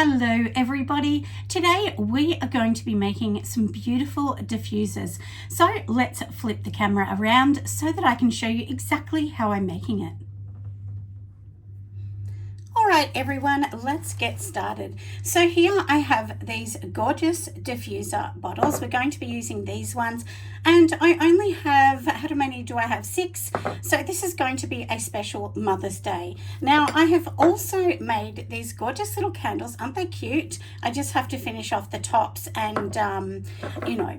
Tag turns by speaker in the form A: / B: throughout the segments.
A: Hello everybody. Today we are going to be making some beautiful diffusers. So let's flip the camera around so that I can show you exactly how I'm making it. Alright everyone, let's get started. So here I have these gorgeous diffuser bottles. We're going to be using these ones, and I only have, how many do I have? 6. So this is going to be a special Mother's Day. Now I have also made these gorgeous little candles. Aren't they cute? I just have to finish off the tops and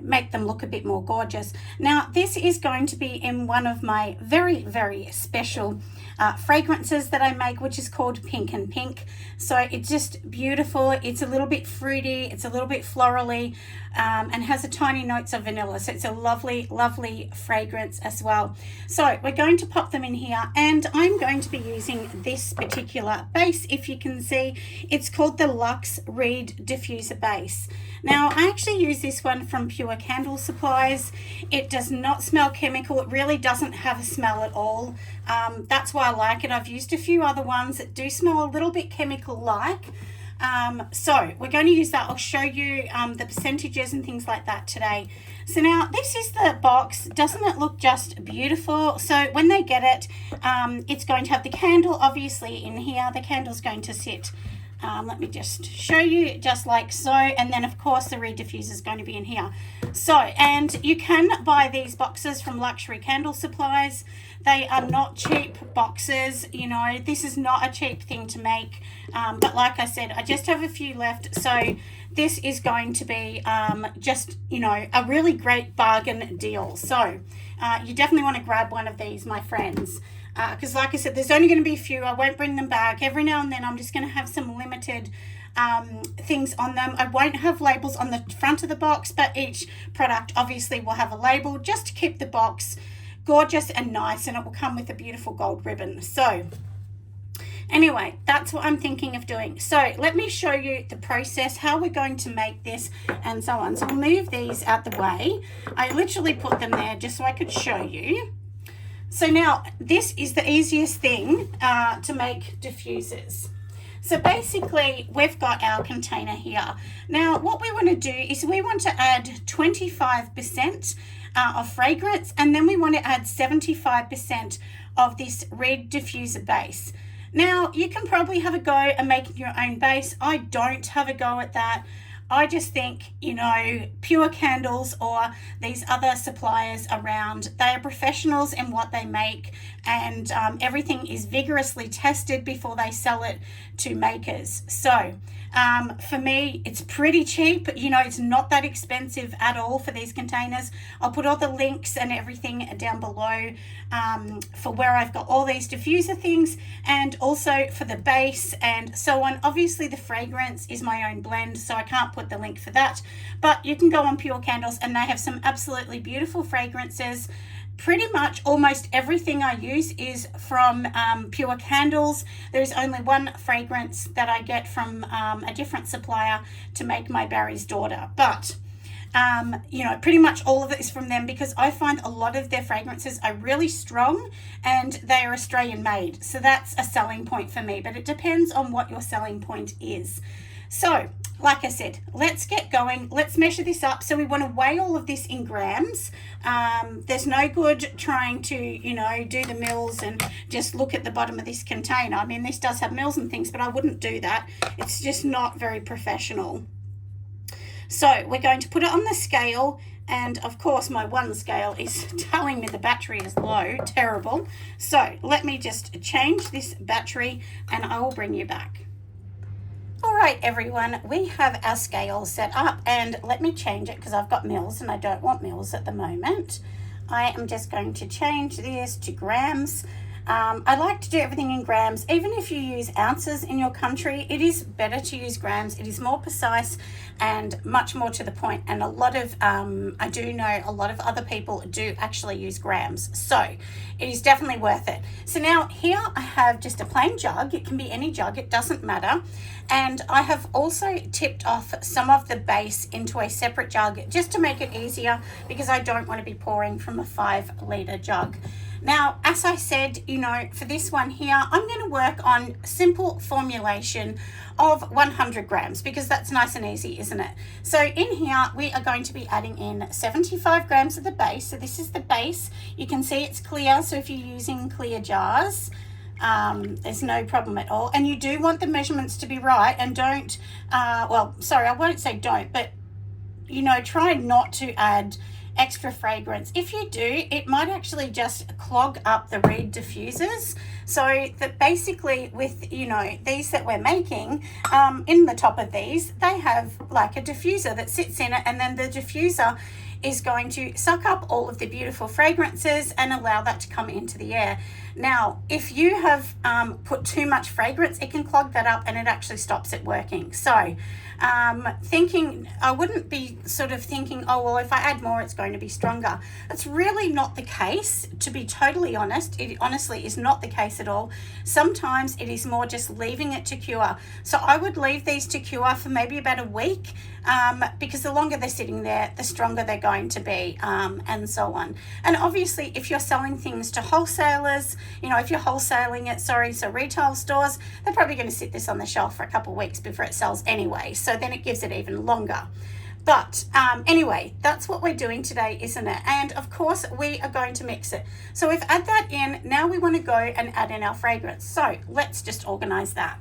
A: make them look a bit more gorgeous. Now this is going to be in one of my very special fragrances that I make, which is called Pink and Pink. So it's just beautiful. It's a little bit fruity, it's a little bit florally, and has a tiny notes of vanilla. So it's a lovely fragrance as well. So we're going to pop them in here, and I'm going to be using this particular base. If you can see, it's called the Luxe Reed Diffuser Base. Now I actually use this one from Pure Candle Supplies. It does not smell chemical. It really doesn't have a smell at all. That's why I like it. I've used a few other ones that do smell a little bit chemical-like. So we're going to use that. I'll show you the percentages and things like that today. So now this is the box. Doesn't it look just beautiful? So when they get it, it's going to have the candle obviously in here. The candle's going to sit, let me just show you, just like so, and then of course the Reed diffuser is going to be in here. So, and you can buy these boxes from Luxury Candle Supplies. They are not cheap boxes, you know, this is not a cheap thing to make, but like I said, I just have a few left, so this is going to be just, you know, a really great bargain deal. So you definitely want to grab one of these, my friends, because like I said, there's only going to be a few. I won't bring them back. Every now and then I'm just going to have some limited things on them. I won't have labels on the front of the box, but each product obviously will have a label just to keep the box gorgeous and nice, and it will come with a beautiful gold ribbon. So anyway, that's what I'm thinking of doing. So let me show you the process, how we're going to make this and so on. So we'll move these out the way. I literally put them there just so I could show you. So now this is the easiest thing to make diffusers. So basically we've got our container here. Now what we want to do is we want to add 25% of fragrance, and then we want to add 75% of this Reed diffuser base. Now you can probably have a go at making your own base. I don't have a go at that. I just think, you know, Pure Candles or these other suppliers around, they are professionals in what they make, and everything is vigorously tested before they sell it to makers. So for me, it's pretty cheap. You know, it's not that expensive at all for these containers. I'll put all the links and everything down below for where I've got all these diffuser things, and also for the base and so on. Obviously the fragrance is my own blend, so I can't put the link for that, but you can go on Pure Candles and they have some absolutely beautiful fragrances. Pretty much almost everything I use is from Pure Candles. There's only one fragrance that I get from a different supplier to make my Barry's Daughter, but you know, pretty much all of it is from them, because I find a lot of their fragrances are really strong and they are Australian made, so that's a selling point for me, but it depends on what your selling point is. So like I said, let's get going. Let's measure this up. So we want to weigh all of this in grams. There's no good trying to, you know, do the mils and just look at the bottom of this container. I mean, this does have mils and things, but I wouldn't do that. It's just not very professional. So we're going to put it on the scale, and of course my one scale is telling me the battery is low. Terrible. So let me just change this battery and I will bring you back. All right, everyone, we have our scale set up, and let me change it because I've got mils and I don't want mils at the moment. I am just going to change this to grams. I like to do everything in grams. Even if you use ounces in your country, it is better to use grams. It is more precise and much more to the point. And a lot of, I do know a lot of other people do actually use grams. So it is definitely worth it. So now here I have just a plain jug. It can be any jug, it doesn't matter. And I have also tipped off some of the base into a separate jug just to make it easier, because I don't want to be pouring from a 5 litre jug. Now, as I said, you know, for this one here, I'm going to work on simple formulation of 100 grams because that's nice and easy, isn't it? So in here, we are going to be adding in 75 grams of the base. So this is the base. You can see it's clear. So if you're using clear jars, there's no problem at all. And you do want the measurements to be right, and don't, well, sorry, I won't say don't, but, you know, try not to add extra fragrance. If you do, it might actually just clog up the reed diffusers. So that basically with, you know, these that we're making, in the top of these, they have like a diffuser that sits in it, and then the diffuser is going to suck up all of the beautiful fragrances and allow that to come into the air. Now, if you have put too much fragrance, it can clog that up and it actually stops it working. So I wouldn't be sort of thinking, oh, well, if I add more, it's going to be stronger. That's really not the case, to be totally honest. It honestly is not the case at all. Sometimes it is more just leaving it to cure. So I would leave these to cure for maybe about a week, because the longer they're sitting there, the stronger they're going to be, and so on. And obviously, if you're selling things to wholesalers, you know, if you're wholesaling it, so retail stores, they're probably going to sit this on the shelf for a couple of weeks before it sells anyway. So then it gives it even longer. But anyway, that's what we're doing today, isn't it? And of course, we are going to mix it. So we've added that in. Now we want to go and add in our fragrance. So let's just organize that.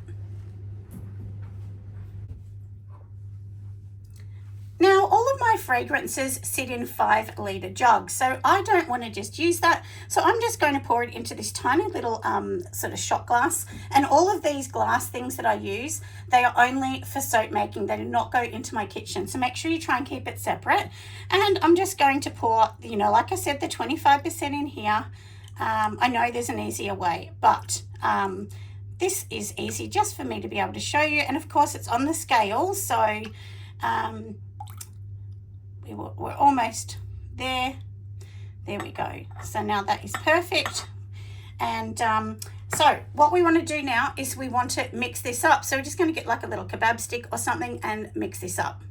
A: Now, all of my fragrances sit in 5-litre jugs, so I don't want to just use that. So I'm just going to pour it into this tiny little sort of shot glass. And all of these glass things that I use, they are only for soap making. They do not go into my kitchen. So make sure you try and keep it separate. And I'm just going to pour, you know, like I said, the 25% in here. I know there's an easier way, but this is easy just for me to be able to show you. And of course, it's on the scale, so we're almost there. There we go. So now that is perfect. And so what we want to do now is we want to mix this up. So we're just going to get like a little kebab stick or something and mix this up.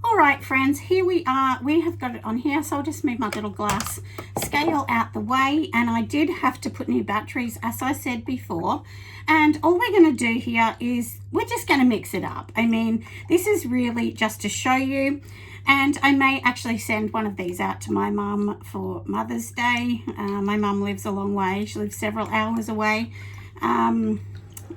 A: All right, friends, here we are. We have got it on here. So I'll just move my little glass scale out the way. And I did have to put new batteries, as I said before. And all we're going to do here is we're just going to mix it up. I mean, this is really just to show you. And I may actually send one of these out to my mum for Mother's Day. My mum lives a long way. She lives several hours away.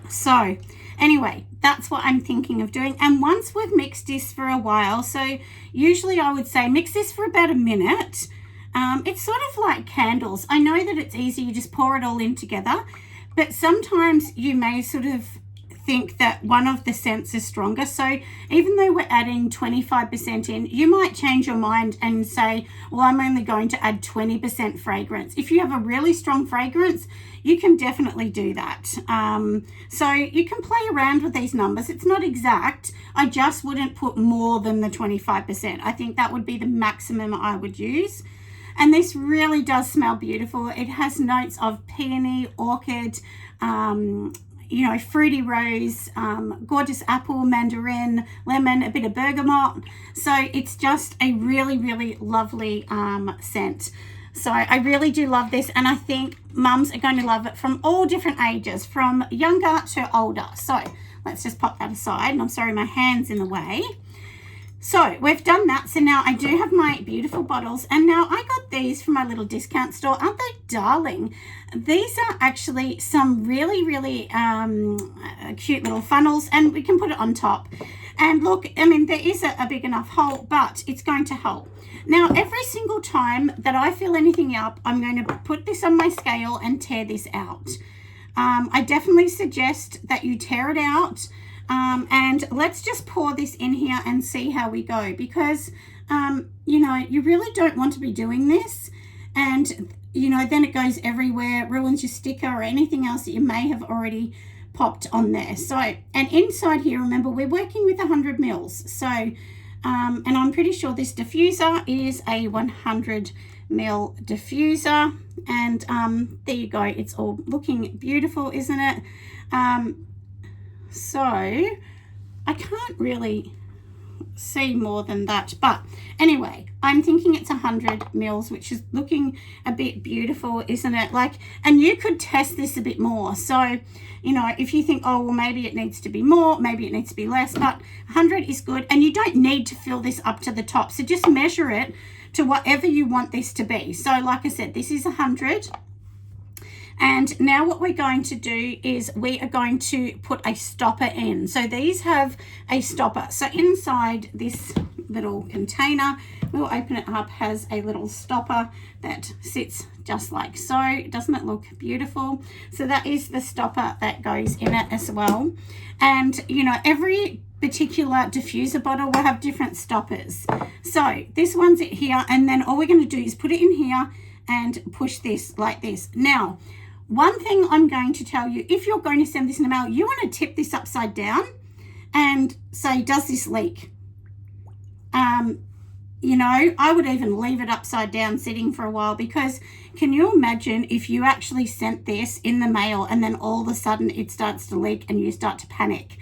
A: So anyway, that's what I'm thinking of doing. And once we've mixed this for a while, so usually I would say mix this for about a minute. It's sort of like candles. I know that it's easy. You just pour it all in together. But sometimes you may sort of think that one of the scents is stronger. So even though we're adding 25% in, you might change your mind and say, well, I'm only going to add 20% fragrance. If you have a really strong fragrance, you can definitely do that. So you can play around with these numbers. It's not exact. I just wouldn't put more than the 25%. I think that would be the maximum I would use. And this really does smell beautiful. It has notes of peony, orchid, you know, fruity rose, gorgeous apple, mandarin, lemon, a bit of bergamot. So it's just a really, really lovely scent. So I really do love this, and I think mums are going to love it from all different ages, from younger to older. So let's just pop that aside. And I'm sorry, my hand's in the way. So we've done that. So now I do have my beautiful bottles, and now I got these from my little discount store. Aren't they darling? These are actually some really, really cute little funnels, and we can put it on top. And look, I mean, there is a big enough hole, but it's going to help. Now, every single time that I fill anything up, I'm going to put this on my scale and tear this out. I definitely suggest that you tear it out. And let's just pour this in here and see how we go, because, you know, you really don't want to be doing this. And, you know, then it goes everywhere, ruins your sticker or anything else that you may have already popped on there. So, and inside here, remember, we're working with 100 mils. So, and I'm pretty sure this diffuser is a 100 ml diffuser. And there you go. It's all looking beautiful, isn't it? So I can't really, see more than that, but anyway, I'm thinking it's 100 mils, which is looking a bit beautiful, isn't it? Like, and you could test this a bit more. So, you know, if you think, oh, well, maybe it needs to be more, maybe it needs to be less, but 100 is good. And you don't need to fill this up to the top. So just measure it to whatever you want this to be. So like I said, this is 100. And now what we're going to do is we are going to put a stopper in. So these have a stopper. So inside this little container, we'll open it up, has a little stopper that sits just like so. Doesn't it look beautiful? So that is the stopper that goes in it as well. And, you know, every particular diffuser bottle will have different stoppers. So this one's it here, and then all we're going to do is put it in here and push this like this. Now, one thing I'm going to tell you, if you're going to send this in the mail, you want to tip this upside down and say, does this leak? You know, I would even leave it upside down sitting for a while, because can you imagine if you actually sent this in the mail and then all of a sudden it starts to leak and you start to panic?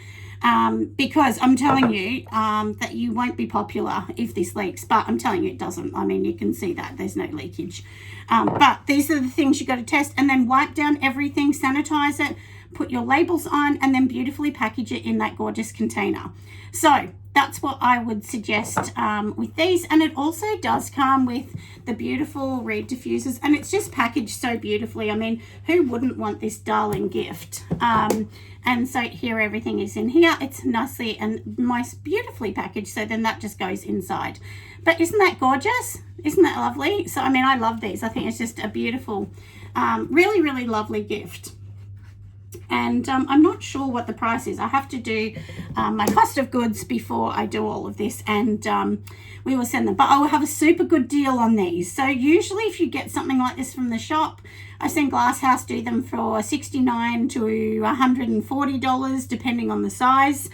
A: Because I'm telling you that you won't be popular if this leaks, but I'm telling you it doesn't. I mean, you can see that there's no leakage. But these are the things you got to test, and then wipe down everything, sanitize it, put your labels on, and then beautifully package it in that gorgeous container. So that's what I would suggest with these. And it also does come with the beautiful reed diffusers, and it's just packaged so beautifully. I mean, who wouldn't want this darling gift? And so here everything is in here. It's nicely and most beautifully packaged, so then that just goes inside. But isn't that gorgeous? Isn't that lovely? So I mean, I love these. I think it's just a beautiful, really, really lovely gift. And I'm not sure what the price is. I have to do my cost of goods before I do all of this, and we will send them. But I will have a super good deal on these. So usually if you get something like this from the shop, I've seen Glasshouse do them for $69 to $140, depending on the size.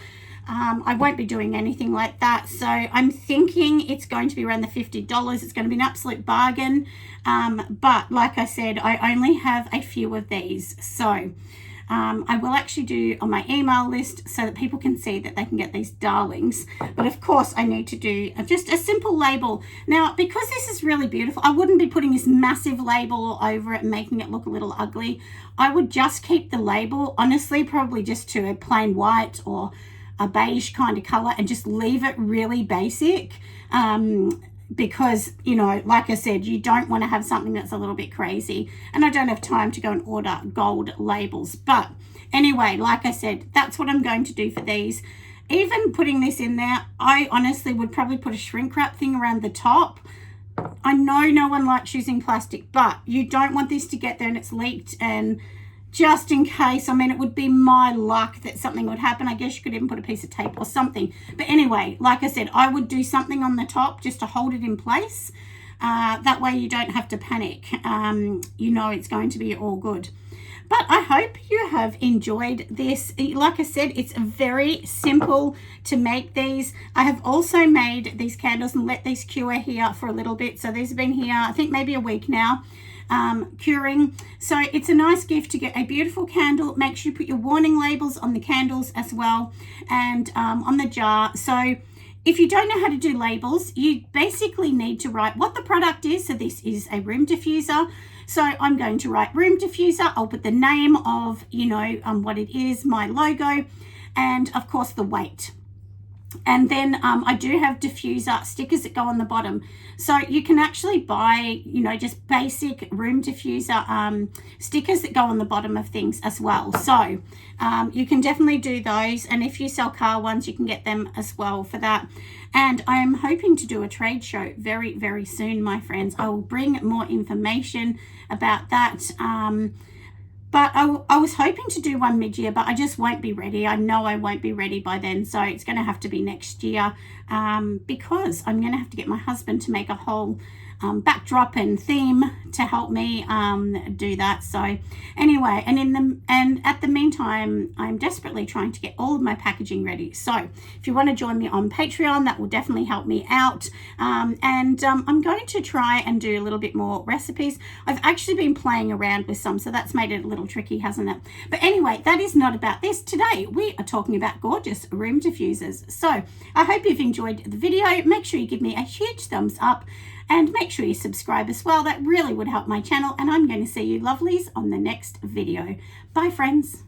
A: I won't be doing anything like that. So I'm thinking it's going to be around the $50. It's going to be an absolute bargain. But like I said, I only have a few of these. So I will actually do on my email list so that people can see that they can get these darlings. But of course I need to do just a simple label. Now, because this is really beautiful, I wouldn't be putting this massive label over it and making it look a little ugly. I would just keep the label, honestly, probably just to a plain white or a beige kind of color, and just leave it really basic. Because, you know, like I said, you don't want to have something that's a little bit crazy, and I don't have time to go and order gold labels. But anyway, like I said, that's what I'm going to do for these. Even putting this in there, I honestly would probably put a shrink wrap thing around the top. I know no one likes using plastic, but you don't want this to get there and it's leaked, and just in case, I mean, it would be my luck that something would happen. I guess you could even put a piece of tape or something. But anyway, like I said, I would do something on the top just to hold it in place. That way you don't have to panic. You know it's going to be all good. But I hope you have enjoyed this. Like I said, it's very simple to make these. I have also made these candles and let these cure here for a little bit. So these have been here, I think maybe a week now. Curing. So it's a nice gift to get a beautiful candle. Make sure you put your warning labels on the candles as well, and on the jar. So if you don't know how to do labels, you basically need to write what the product is. So this is a room diffuser. So I'm going to write room diffuser. I'll put the name of, you know, what it is, my logo, and of course the weight. And then I do have diffuser stickers that go on the bottom. So you can actually buy, you know, just basic room diffuser stickers that go on the bottom of things as well. So you can definitely do those. And if you sell car ones, you can get them as well for that. And I am hoping to do a trade show very, very soon, my friends. I will bring more information about that. But I was hoping to do one mid-year, but I just won't be ready. I know I won't be ready by then, so it's going to have to be next year, because I'm going to have to get my husband to make a whole backdrop and theme to help me do that. So anyway, and at the meantime, I'm desperately trying to get all of my packaging ready. So if you want to join me on Patreon, that will definitely help me out. I'm going to try and do a little bit more recipes. I've actually been playing around with some, so that's made it a little tricky, hasn't it? But anyway, that is not about this. Today we are talking about gorgeous room diffusers. So I hope you've enjoyed the video. Make sure you give me a huge thumbs up and make sure you subscribe as well. That really would help my channel, and I'm going to see you lovelies on the next video. Bye friends.